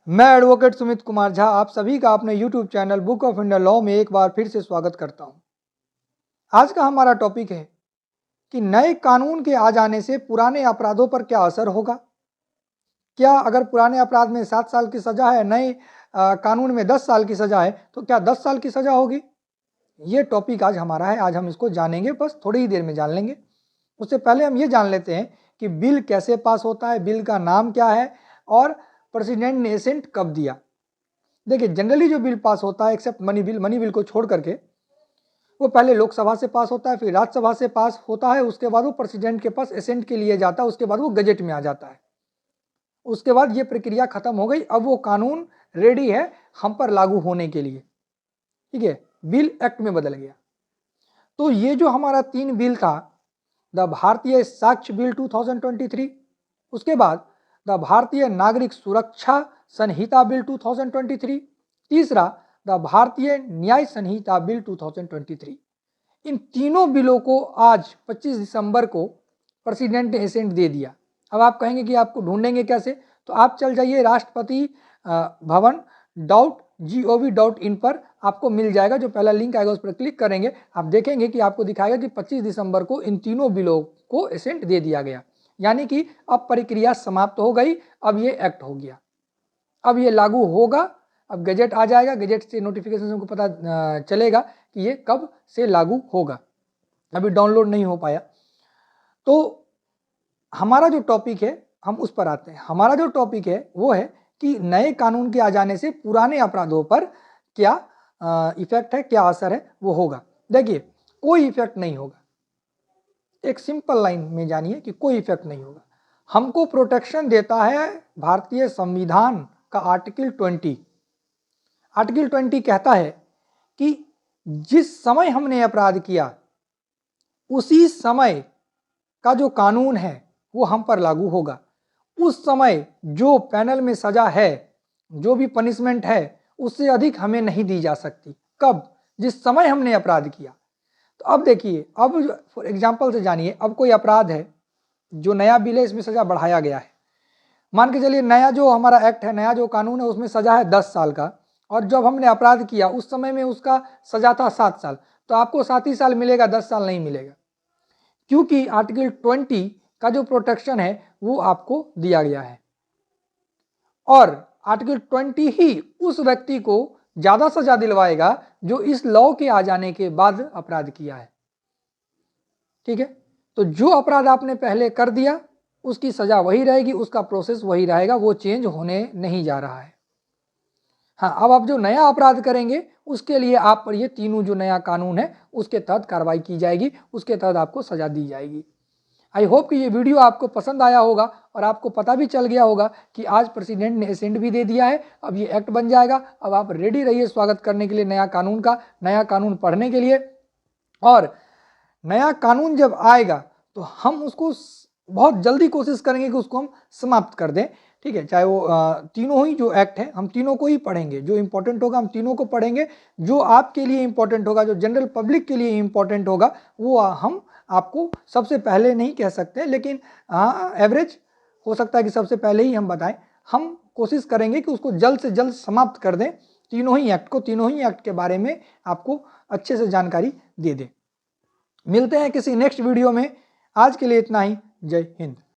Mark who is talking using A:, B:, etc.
A: मैं एडवोकेट सुमित कुमार झा आप सभी का अपने YouTube channel book of Indian law में एक बार फिर से स्वागत करता हूं। आज का हमारा टॉपिक है कि नए कानून के आ जाने से पुराने अपराधों पर क्या असर होगा। क्या अगर पुराने अपराध में 7 साल की सजा है, नए कानून में 10 साल की सजा है, तो क्या 10 साल की सजा होगी? ये टॉपिक आज हमारा है, आज हम इसको जानेंगे, बस थोड़ी ही देर में जान लेंगे। उससे पहले हम ये जान लेते हैं कि बिल कैसे पास होता है, बिल का नाम क्या है और प्रेसिडेंट ने एसेंट कब दिया। देखिए, जनरली जो बिल पास होता है, एक्सेप्ट मनी बिल को छोड़ करके, वो पहले लोकसभा से पास होता है, फिर राज्यसभा से पास होता है, उसके बाद वो प्रेसिडेंट के पास एसेंट के लिए जाता है, उसके बाद वो गजट में आ जाता है। उसके बाद ये प्रक्रिया खत्म हो गई, अब वो कानून रेडी है हम पर लागू होने के लिए। ठीक है, बिल एक्ट में बदल गया। तो ये जो हमारा 3 बिल था, द भारतीय साक्ष्य बिल 2023, उसके बाद द भारतीय नागरिक सुरक्षा संहिता बिल 2023, तीसरा द भारतीय न्याय संहिता बिल 2023। इन तीनों बिलों को आज 25 दिसंबर को प्रेसिडेंट ने एसेंट दे दिया। अब आप कहेंगे कि आपको ढूंढेंगे कैसे, तो आप चल जाइए राष्ट्रपति भवन .gov.in पर, आपको मिल जाएगा। जो पहला लिंक आएगा उस पर क्लिक करेंगे, आप देखेंगे कि आपको दिखाएगा कि 25 दिसंबर को इन तीनों बिलों को एसेंट दे दिया गया। यानी कि अब प्रक्रिया समाप्त हो गई, अब ये एक्ट हो गया, अब ये लागू होगा। अब गजट आ जाएगा, गजट से नोटिफिकेशन हमको पता चलेगा कि ये कब से लागू होगा। अभी डाउनलोड नहीं हो पाया। तो हमारा जो टॉपिक है हम उस पर आते हैं। हमारा जो टॉपिक है वो है कि नए कानून के आ जाने से पुराने अपराधों पर क्या इफेक्ट है, क्या असर है वो होगा। देखिए, कोई इफेक्ट नहीं होगा। एक सिंपल लाइन में जानिए कि कोई इफेक्ट नहीं होगा। हमको प्रोटेक्शन देता है भारतीय संविधान का आर्टिकल 20। आर्टिकल 20 कहता है कि जिस समय हमने अपराध किया उसी समय का जो कानून है वो हम पर लागू होगा। उस समय जो पैनल में सजा है, जो भी पनिशमेंट है, उससे अधिक हमें नहीं दी जा सकती। कब? जिस समय हमने अपराध किया। तो अब देखिए, अब फॉर एग्जाम्पल से जानिए, अब कोई अपराध है, जो नया बिल है इसमें सजा बढ़ाया गया है। मान के चलिए नया जो हमारा एक्ट है, नया जो कानून है, उसमें सजा है 10 साल का, और जब हमने अपराध किया उस समय में उसका सजा था 7 साल, तो आपको 7 ही साल मिलेगा, 10 साल नहीं मिलेगा, क्योंकि आर्टिकल 20 का जो प्रोटेक्शन है वो आपको दिया गया है। और आर्टिकल 20 ही उस व्यक्ति को ज्यादा सजा दिलवाएगा जो इस लॉ के आ जाने के बाद अपराध किया है। ठीक है, तो जो अपराध आपने पहले कर दिया उसकी सजा वही रहेगी, उसका प्रोसेस वही रहेगा, वो चेंज होने नहीं जा रहा है। हाँ, अब आप जो नया अपराध करेंगे उसके लिए आप पर ये तीनों जो नया कानून है उसके तहत कार्रवाई की जाएगी, उसके तहत आपको सजा दी जाएगी। आई होप कि ये वीडियो आपको पसंद आया होगा और आपको पता भी चल गया होगा कि आज प्रेसिडेंट ने एसेंट भी दे दिया है, अब ये एक्ट बन जाएगा। अब आप रेडी रहिए स्वागत करने के लिए नया कानून का, नया कानून पढ़ने के लिए। और नया कानून जब आएगा तो हम उसको बहुत जल्दी कोशिश करेंगे कि उसको हम समाप्त कर दें। ठीक है, चाहे वो तीनों ही जो एक्ट है हम तीनों को ही पढ़ेंगे, जो इंपॉर्टेंट होगा हम तीनों को पढ़ेंगे, जो आपके लिए इंपॉर्टेंट होगा, जो जनरल पब्लिक के लिए इंपॉर्टेंट होगा वो हम आपको सबसे पहले नहीं कह सकते, लेकिन हाँ एवरेज हो सकता है कि सबसे पहले ही हम बताएं। हम कोशिश करेंगे कि उसको जल्द से जल्द समाप्त कर दें, तीनों ही एक्ट को, तीनों ही एक्ट के बारे में आपको अच्छे से जानकारी दे दें। मिलते हैं किसी नेक्स्ट वीडियो में, आज के लिए इतना ही। जय हिंद।